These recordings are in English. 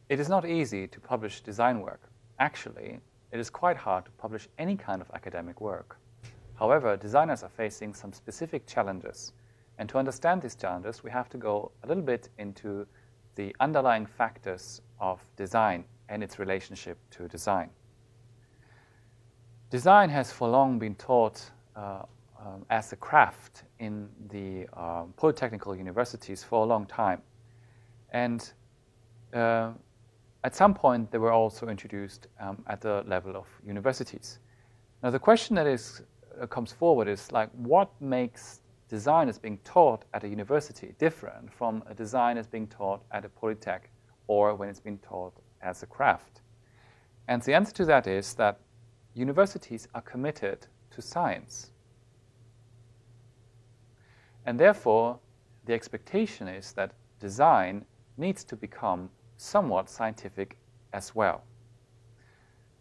It is not easy to publish design work. Actually, it is quite hard to publish any kind of academic work. However, designers are facing some specific challenges. And to understand these challenges, we have to go a little bit into the underlying factors of design and its relationship to design. Design has for long been taught as a craft in the polytechnical universities for a long time. And at some point, they were also introduced at the level of universities. Now, the question that comes forward is like, what makes design that's being taught at a university different from a design that's being taught at a polytech or when it's being taught as a craft? And the answer to that is that universities are committed to science. And therefore, the expectation is that design needs to become somewhat scientific as well.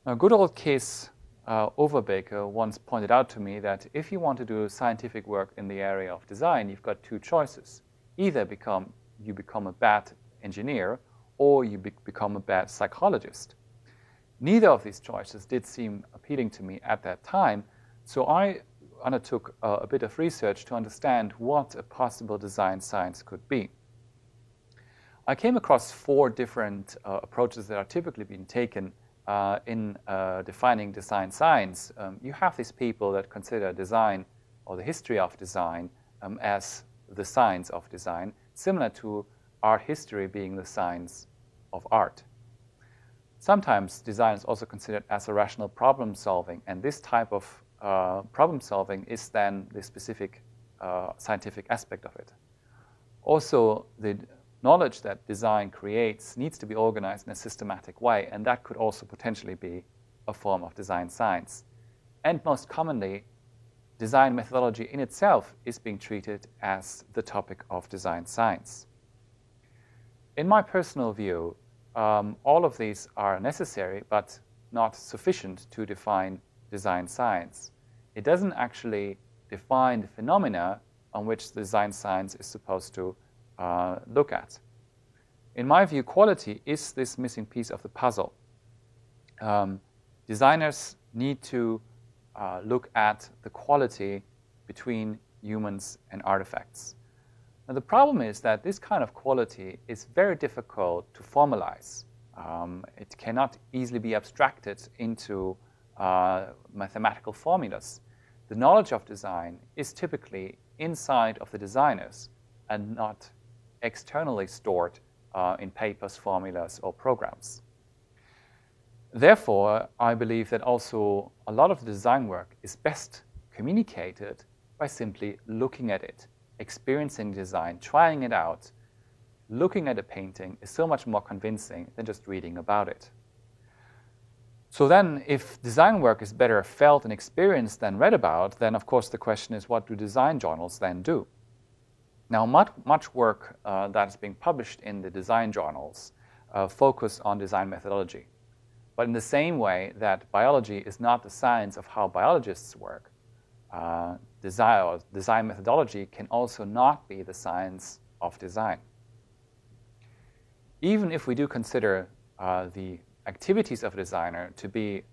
Now, good old Kees Overbeker once pointed out to me that if you want to do scientific work in the area of design, you've got two choices. Either you become a bad engineer or you become a bad psychologist. Neither of these choices did seem appealing to me at that time, so I undertook a bit of research to understand what a possible design science could be. I came across 4 different approaches that are typically being taken in defining design science. You have these people that consider design or the history of design as the science of design, similar to art history being the science of art. Sometimes design is also considered as a rational problem solving, and this type of problem solving is then the specific scientific aspect of it. Also, the knowledge that design creates needs to be organized in a systematic way, and that could also potentially be a form of design science. And most commonly, design methodology in itself is being treated as the topic of design science. In my personal view, all of these are necessary but not sufficient to define design science. It doesn't actually define the phenomena on which the design science is supposed to look at. In my view, quality is this missing piece of the puzzle. Designers need to look at the quality between humans and artifacts. Now, the problem is that this kind of quality is very difficult to formalize. It cannot easily be abstracted into mathematical formulas. The knowledge of design is typically inside of the designers and not externally stored in papers, formulas, or programs. Therefore, I believe that also a lot of the design work is best communicated by simply looking at it, experiencing design, trying it out. Looking at a painting is so much more convincing than just reading about it. So then, if design work is better felt and experienced than read about, then of course the question is, what do design journals then do? Now, much work that is being published in the design journals focus on design methodology. But in the same way that biology is not the science of how biologists work, design methodology can also not be the science of design. Even if we do consider the activities of a designer to be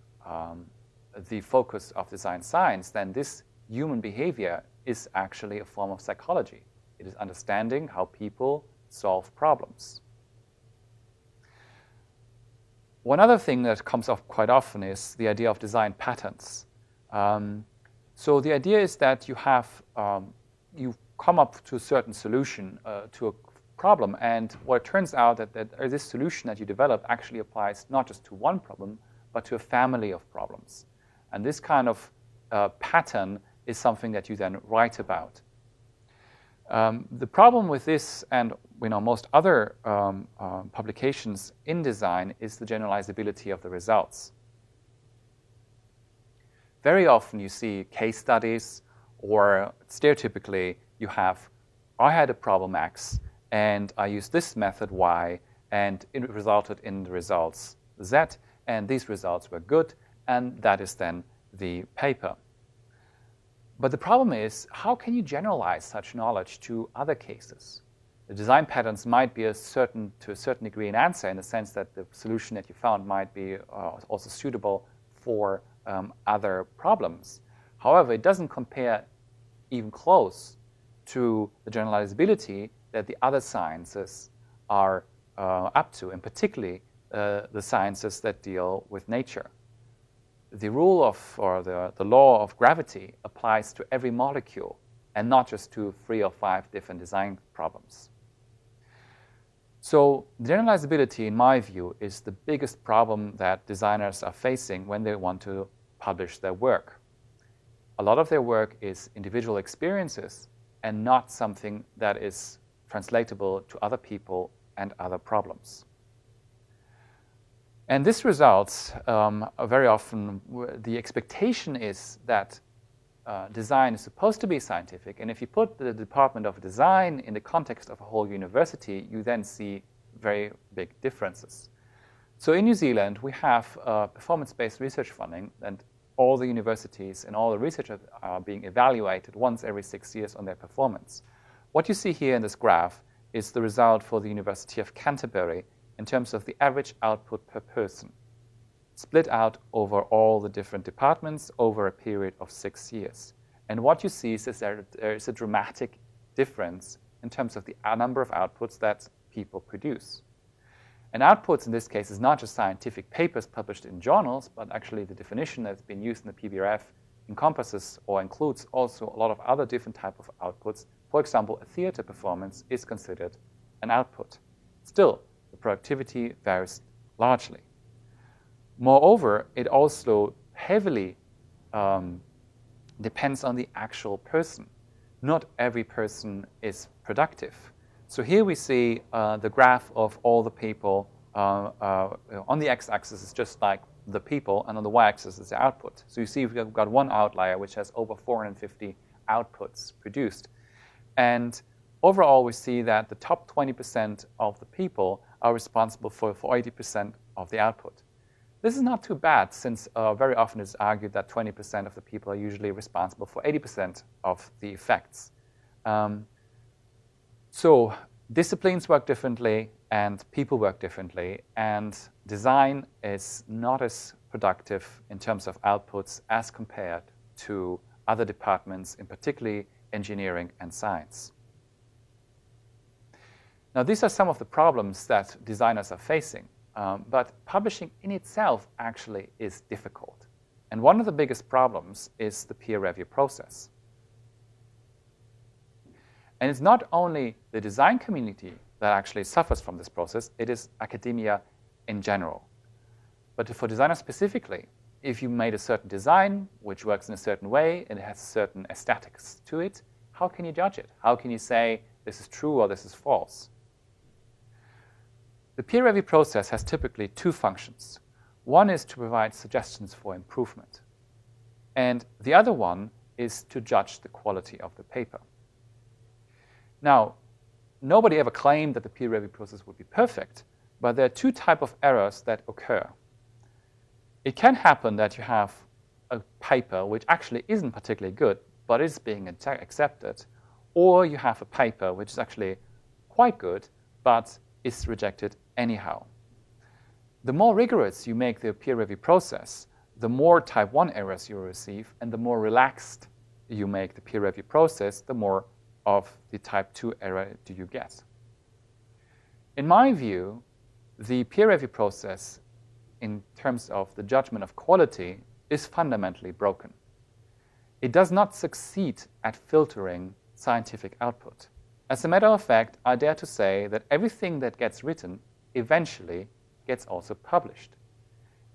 the focus of design science, then this human behavior is actually a form of psychology. It is understanding how people solve problems. One other thing that comes up quite often is the idea of design patterns. So the idea is that you come up to a certain solution to a problem, and what it turns out that this solution that you develop actually applies not just to one problem, but to a family of problems. And this kind of pattern is something that you then write about. The problem with this and most other publications in design is the generalizability of the results. Very often you see case studies, or stereotypically you have, I had a problem X, and I used this method Y, and it resulted in the results Z, and these results were good, and that is then the paper. But the problem is, how can you generalize such knowledge to other cases? the design patterns might be to a certain degree an answer, in the sense that the solution that you found might be also suitable for other problems. However, it doesn't compare even close to the generalizability that the other sciences are up to, and particularly the sciences that deal with nature. The rule of, or the law of gravity applies to every molecule, and not just to 3 or 5 different design problems. So generalizability, in my view, is the biggest problem that designers are facing when they want to publish their work. A lot of their work is individual experiences and not something that is translatable to other people and other problems. And this results very often, the expectation is that design is supposed to be scientific, and if you put the department of design in the context of a whole university, you then see very big differences. So in New Zealand, we have performance-based research funding, and all the universities and all the researchers are being evaluated once every 6 years on their performance. What you see here in this graph is the result for the University of Canterbury in terms of the average output per person, split out over all the different departments over a period of 6 years. And what you see is that there is a dramatic difference in terms of the number of outputs that people produce. And outputs in this case is not just scientific papers published in journals, but actually the definition that's been used in the PBRF encompasses or includes also a lot of other different types of outputs. For example, a theater performance is considered an output. Still, the productivity varies largely. Moreover, it also heavily depends on the actual person. Not every person is productive. So here we see the graph of all the people. On the x-axis is just like the people, and on the y-axis is the output. So you see we've got one outlier which has over 450 outputs produced. And overall, we see that the top 20% of the people are responsible for 80% of the output. This is not too bad, since very often it's argued that 20% of the people are usually responsible for 80% of the effects. So disciplines work differently, and people work differently, and design is not as productive in terms of outputs as compared to other departments, in particularly engineering and science. Now, these are some of the problems that designers are facing. But publishing in itself actually is difficult. And one of the biggest problems is the peer review process. And it's not only the design community that actually suffers from this process, it is academia in general. But for designers specifically, if you made a certain design which works in a certain way and it has certain aesthetics to it, how can you judge it? How can you say this is true or this is false? The peer review process has typically 2 functions. One is to provide suggestions for improvement, and the other one is to judge the quality of the paper. Now, nobody ever claimed that the peer review process would be perfect, but there are 2 types of errors that occur. It can happen that you have a paper which actually isn't particularly good, but is being accepted, or you have a paper which is actually quite good, but is rejected anyhow. The more rigorous you make the peer review process, the more type 1 errors you receive, and the more relaxed you make the peer review process, the more of the type 2 error do you get. In my view, the peer review process in terms of the judgment of quality is fundamentally broken. It does not succeed at filtering scientific output. As a matter of fact, I dare to say that everything that gets written eventually gets also published.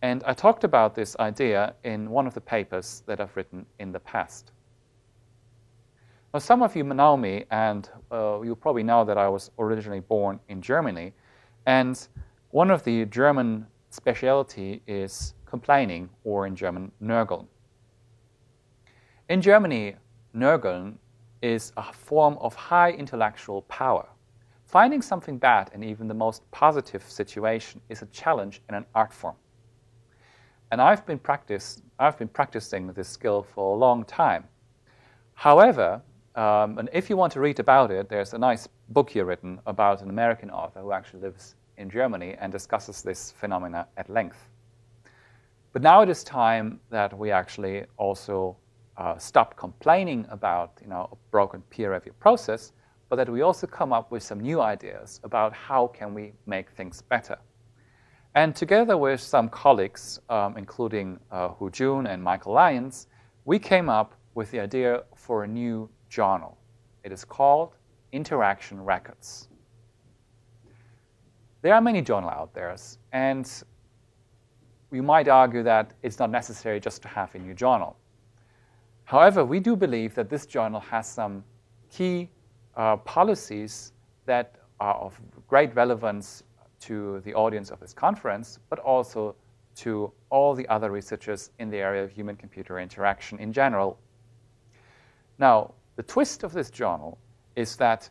And I talked about this idea in one of the papers that I've written in the past. Now, some of you know me, and you probably know that I was originally born in Germany. And one of the German specialty is complaining, or in German, nörgeln. In Germany, nörgeln is a form of high intellectual power. Finding something bad in even the most positive situation is a challenge and an art form. And I've been practicing this skill for a long time. However, And if you want to read about it, there's a nice book here written about an American author who actually lives in Germany and discusses this phenomena at length. But now it is time that we actually also stop complaining about a broken peer review process, but that we also come up with some new ideas about how can we make things better. And together with some colleagues, including Hu Jun and Michael Lyons, we came up with the idea for a new journal. It is called Interaction Records. There are many journals out there, and we might argue that it's not necessary just to have a new journal. However, we do believe that this journal has some key policies that are of great relevance to the audience of this conference, but also to all the other researchers in the area of human-computer interaction in general. Now, the twist of this journal is that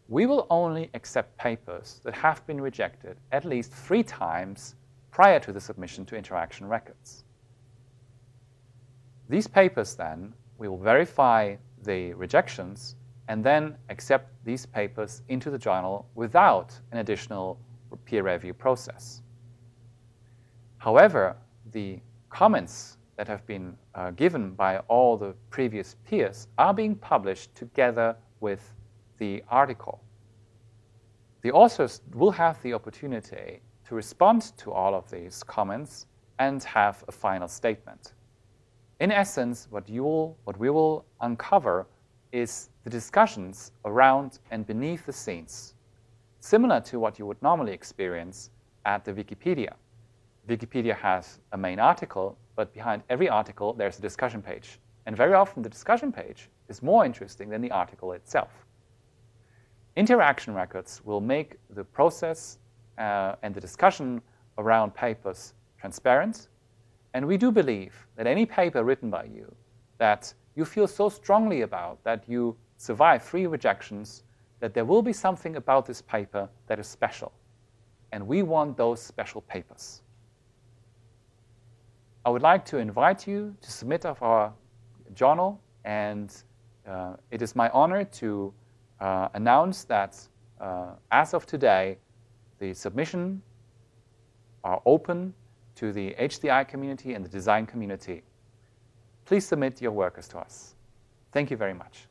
we will only accept papers that have been rejected at least 3 times prior to the submission to Interaction Records. These papers then, we will verify the rejections and then accept these papers into the journal without an additional peer review process. However, the comments that have been given by all the previous peers are being published together with the article. The authors will have the opportunity to respond to all of these comments and have a final statement. In essence, what we will uncover is the discussions around and beneath the scenes, similar to what you would normally experience at the Wikipedia. Wikipedia has a main article, but behind every article there's a discussion page. And very often the discussion page is more interesting than the article itself. Interaction Records will make the process and the discussion around papers transparent. And we do believe that any paper written by you that you feel so strongly about, that you survive 3 rejections, that there will be something about this paper that is special. And we want those special papers. I would like to invite you to submit of our journal, and it is my honor to announce that as of today, the submission are open to the HDI community and the design community. Please submit your workers to us. Thank you very much.